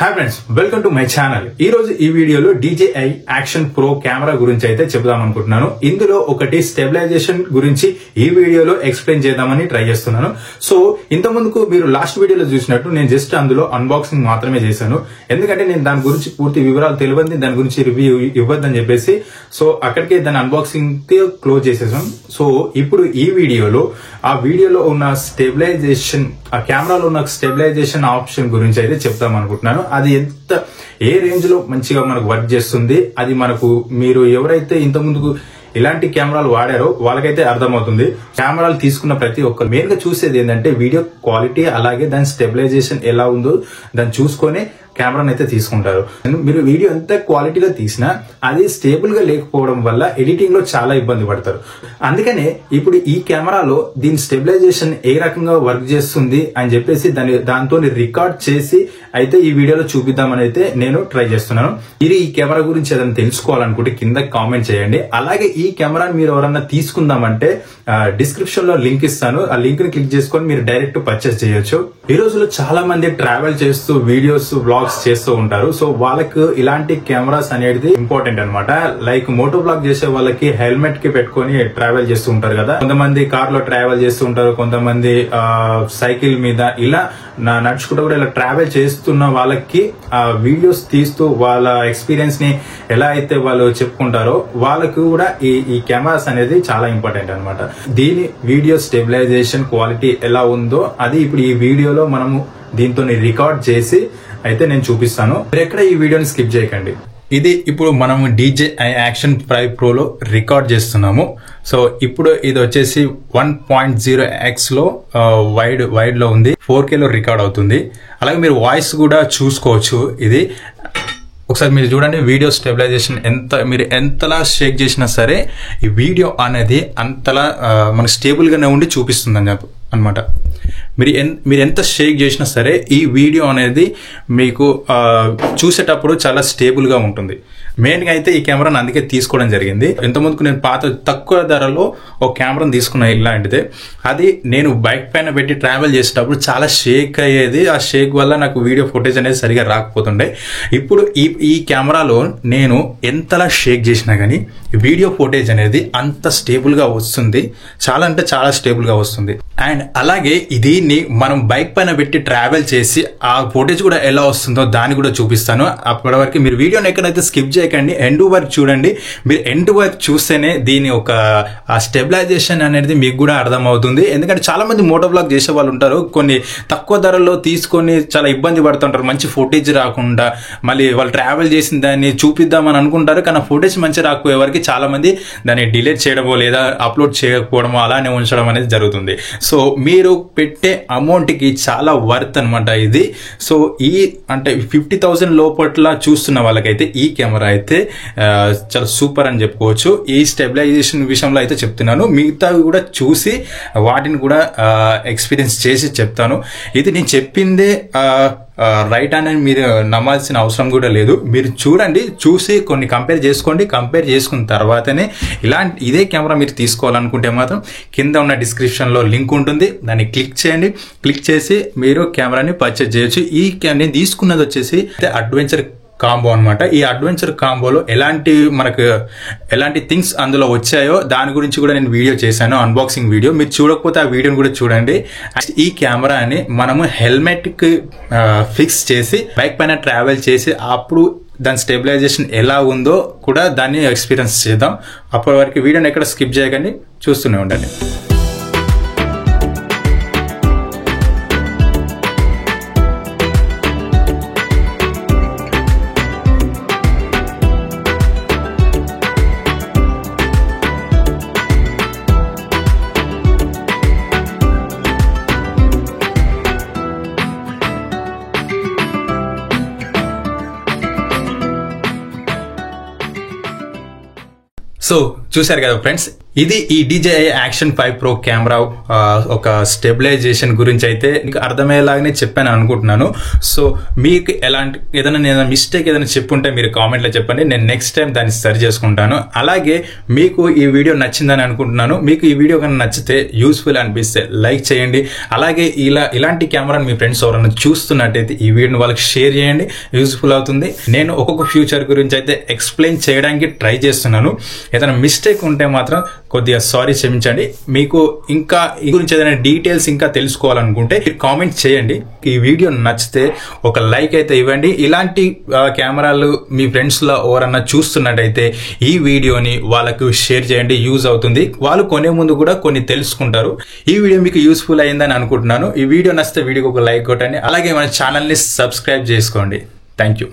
Hi friends, welcome to my channel. ఈ రోజు ఈ వీడియోలో DJI యాక్షన్ ప్రో కెమెరా గురించి అయితే చెప్దాం అనుకుంటున్నాను. ఇందులో ఒకటి స్టెబిలైజేషన్ గురించి ఈ వీడియోలో ఎక్స్ప్లెయిన్ చేద్దామని ట్రై చేస్తున్నాను. సో ఇంత ముందుకు మీరు లాస్ట్ వీడియోలో చూసినట్టు నేను జస్ట్ అందులో అన్బాక్సింగ్ మాత్రమే చేశాను. ఎందుకంటే నేను దాని గురించి పూర్తి వివరాలు తెలియదు, దాని గురించి రివ్యూ ఇవ్వద్దని చెప్పేసి సో అక్కడికే దాని అన్బాక్సింగ్ క్లోజ్ చేసేసాం. సో ఇప్పుడు ఈ వీడియోలో ఆ వీడియోలో ఉన్న స్టెబిలైజేషన్, ఆ కెమెరాలో ఉన్న స్టెబిలైజేషన్ ఆప్షన్ గురించి అయితే చెప్తాం అనుకుంటున్నాను. అది ఏ రేంజ్ లో మంచిగా మనకు వర్క్ చేస్తుంది, అది మనకు మీరు ఎవరైతే ఇంత ముందుకు ఇలాంటి కెమెరాలు వాడారో వాళ్ళకైతే అర్థమవుతుంది. కెమెరాలు తీసుకున్న ప్రతి ఒక్కరు మెయిన్ గా చూసేది ఏంటంటే వీడియో క్వాలిటీ, అలాగే దాని స్టెబిలైజేషన్ ఎలా ఉందో దాన్ని చూసుకొని కెమెరాని అయితే తీసుకుంటారు. మీరు వీడియో ఎంత క్వాలిటీగా తీసినా అది స్టేబుల్ గా లేకపోవడం వల్ల ఎడిటింగ్ లో చాలా ఇబ్బంది పడతారు. అందుకనే ఇప్పుడు ఈ కెమెరాలో దీని స్టెబిలైజేషన్ ఏ రకంగా వర్క్ చేస్తుంది అని చెప్పేసి దాంతో రికార్డ్ చేసి అయితే ఈ వీడియోలో చూపిద్దామని అయితే నేను ట్రై చేస్తున్నాను. మీరు ఈ కెమెరా గురించి ఏదైనా తెలుసుకోవాలనుకుంటే కింద కామెంట్ చేయండి. అలాగే ఈ కెమెరాని మీరు ఎవరన్నా తీసుకుందామంటే డిస్క్రిప్షన్ లో లింక్ ఇస్తాను. ఆ లింక్ ని క్లిక్ చేసుకొని మీరు డైరెక్ట్ పర్చేస్ చేయొచ్చు. ఈ రోజుల్లో చాలా మంది ట్రావెల్ చేస్తూ వీడియోస్, బ్లాగ్స్ చేస్తూ ఉంటారు. సో వాళ్ళకు ఇలాంటి కెమెరాస్ అనేది ఇంపార్టెంట్ అన్నమాట. లైక్ మోటో బ్లాగ్ చేసే వాళ్ళకి హెల్మెట్ కి పెట్టుకొని ట్రావెల్ చేస్తూ ఉంటారు కదా, కొంతమంది కార్ లో ట్రావెల్ చేస్తూ ఉంటారు, కొంతమంది సైకిల్ మీద ఇలా నడుచుకుంటూ కూడా ఇలా ట్రావెల్ చేస్తున్న వాళ్ళకి వీడియోస్ తీస్తూ వాళ్ళ ఎక్స్పీరియన్స్ ని ఎలా అయితే వాళ్ళు చెప్పుకుంటారో వాళ్ళకు కూడా ఈ కెమెరాస్ అనేది చాలా ఇంపార్టెంట్ అన్నమాట. దీని వీడియో స్టెబిలైజేషన్ క్వాలిటీ ఎలా ఉందో అది ఇప్పుడు ఈ వీడియోలో మనము దీంతో రికార్డ్ చేసి అయితే నేను చూపిస్తాను. మీరు ఎక్కడ ఈ వీడియోని స్కిప్ చేయకండి. ఇది ఇప్పుడు మనం DJI యాక్షన్ 5 ప్రోలో రికార్డ్ చేస్తున్నాము. సో ఇప్పుడు ఇది వచ్చేసి 1.0x లో వైడ్ లో ఉంది, 4K లో రికార్డ్ అవుతుంది. అలాగే మీరు వాయిస్ కూడా చూసుకోవచ్చు. ఇది ఒకసారి మీరు చూడండి, వీడియో స్టెబిలైజేషన్ మీరు ఎంతలా షేక్ చేసినా సరే ఈ వీడియో అనేది అంతలా మనకు స్టేబుల్ గానే ఉండి చూపిస్తుంది అన్నమాట. మీరు ఎంత షేక్ చేసినా సరే ఈ వీడియో అనేది మీకు చూసేటప్పుడు చాలా స్టేబుల్ గా ఉంటుంది. మెయిన్ గా అయితే ఈ కెమెరాను అందుకే తీసుకోవడం జరిగింది. ఇంతకుముందుకు నేను తక్కువ ధరలో ఒక కెమెరాను తీసుకున్నా ఇలాంటిదే. అది నేను బైక్ పైన పెట్టి ట్రావెల్ చేసేటప్పుడు చాలా షేక్ అయ్యేది. ఆ షేక్ వల్ల నాకు వీడియో ఫుటేజ్ అనేది సరిగా రాకపోతుండే. ఇప్పుడు ఈ కెమెరాలో నేను ఎంతలా షేక్ చేసినా గానీ వీడియో ఫుటేజ్ అనేది అంత స్టేబుల్ గా వస్తుంది. చాలా అంటే చాలా స్టేబుల్ గా వస్తుంది. అండ్ అలాగే దీన్ని మనం బైక్ పైన పెట్టి ట్రావెల్ చేసి ఆ ఫుటేజ్ కూడా ఎలా వస్తుందో దాన్ని కూడా చూపిస్తాను. అప్పటి వరకు మీరు వీడియోని ఎక్కడైతే స్కిప్ చేయకండి, ఎండ్ వరకు చూడండి. మీరు ఎండ్ వరకు చూస్తేనే దీని ఒక స్టెబిలైజేషన్ అనేది మీకు కూడా అర్థమవుతుంది. ఎందుకంటే చాలా మంది మోటో బ్లాగ్ చేసే వాళ్ళు ఉంటారు, కొన్ని తక్కువ ధరల్లో తీసుకొని చాలా ఇబ్బంది పడుతుంటారు, మంచి ఫుటేజ్ రాకుండా. మళ్ళీ వాళ్ళు ట్రావెల్ చేసిన దాన్ని చూపిద్దామని అనుకుంటారు, కానీ ఫుటేజ్ మంచి రాకపోయే వరకు చాలా మంది దాన్ని డిలీట్ చేయడమో లేదా అప్లోడ్ చేయకపోవడమో అలానే ఉంచడం అనేది జరుగుతుంది. సో మీరు పెట్టే అమౌంట్ కి చాలా వర్త్ అనమాట ఇది. సో అంటే 50,000 లోపట్ల చూస్తున్న వాళ్ళకైతే ఈ కెమెరా అయితే చాలా సూపర్ అని చెప్పుకోవచ్చు. ఈ స్టెబిలైజేషన్ విషయంలో అయితే చెప్తున్నాను, మిగతావి కూడా చూసి వాటిని కూడా ఎక్స్పీరియన్స్ చేసి చెప్తాను. ఇది నేను చెప్పిందే రైట్ అనేది మీరు నమ్మాల్సిన అవసరం కూడా లేదు. మీరు చూడండి, చూసి కొన్ని కంపేర్ చేసుకోండి. కంపేర్ చేసుకున్న తర్వాతనే ఇదే కెమెరా మీరు తీసుకోవాలనుకుంటే మాత్రం కింద ఉన్న డిస్క్రిప్షన్ లో లింక్ ఉంటుంది, దాన్ని క్లిక్ చేయండి. క్లిక్ చేసి మీరు కెమెరాని పర్చేజ్ చేయొచ్చు. నేను తీసుకున్నది వచ్చేసి అడ్వెంచర్ కాంబో అనమాట. ఈ అడ్వెంచర్ కాంబోలో ఎలాంటి థింగ్స్ అందులో వచ్చాయో దాని గురించి కూడా నేను వీడియో చేశాను, అన్బాక్సింగ్ వీడియో. మీరు చూడకపోతే ఆ వీడియోని కూడా చూడండి. ఈ కెమెరాని మనము హెల్మెట్ కి ఫిక్స్ చేసి బైక్ పైన ట్రావెల్ చేసి అప్పుడు దాని స్టెబిలైజేషన్ ఎలా ఉందో కూడా దాన్ని ఎక్స్పీరియన్స్ చేద్దాం. అప్పటి వరకు వీడియోని ఎక్కడ స్కిప్ చేయకండి, చూస్తూనే ఉండండి. సో చూశారు కదా ఫ్రెండ్స్, ఇది ఈ DJI Action 5 Pro కెమెరా ఒక స్టెబిలైజేషన్ గురించి అయితే మీకు అర్థమయ్యేలాగానే చెప్పాను అనుకుంటున్నాను. సో మీకు ఏదైనా మిస్టేక్ ఏదైనా చెప్పుంటే మీరు కామెంట్లో చెప్పండి, నేను నెక్స్ట్ టైం దాన్ని సరి చేసుకుంటాను. అలాగే మీకు ఈ వీడియో నచ్చిందని అనుకుంటున్నాను. మీకు ఈ వీడియో కన్నా నచ్చితే, యూస్ఫుల్ అనిపిస్తే లైక్ చేయండి. అలాగే ఇలాంటి కెమెరాని మీ ఫ్రెండ్స్ ఎవరైనా చూస్తున్నట్టయితే ఈ వీడియోని వాళ్ళకి షేర్ చేయండి, యూస్ఫుల్ అవుతుంది. నేను ఒక్కొక్క ఫ్యూచర్ గురించి అయితే ఎక్స్ప్లెయిన్ చేయడానికి ట్రై చేస్తున్నాను. ఏదైనా మిస్టేక్ ఉంటే మాత్రం కొద్దిగా సారీ క్షమించండి. మీకు ఇంకా ఈ గురించి ఏదైనా డీటెయిల్స్ ఇంకా తెలుసుకోవాలనుకుంటే కామెంట్ చేయండి. ఈ వీడియో నచ్చితే ఒక లైక్ అయితే ఇవ్వండి. ఇలాంటి కెమెరాలు మీ ఫ్రెండ్స్ లో ఎవరన్నా చూస్తున్నట్టయితే ఈ వీడియోని వాళ్ళకు షేర్ చేయండి, యూజ్ అవుతుంది. వాళ్ళు కొనే ముందు కూడా కొన్ని తెలుసుకుంటారు. ఈ వీడియో మీకు యూస్ఫుల్ అయిందని అనుకుంటున్నాను. ఈ వీడియో నచ్చితే వీడియోకి ఒక లైక్ కొట్టండి. అలాగే మన ఛానల్ ని సబ్స్క్రైబ్ చేసుకోండి. Thank you.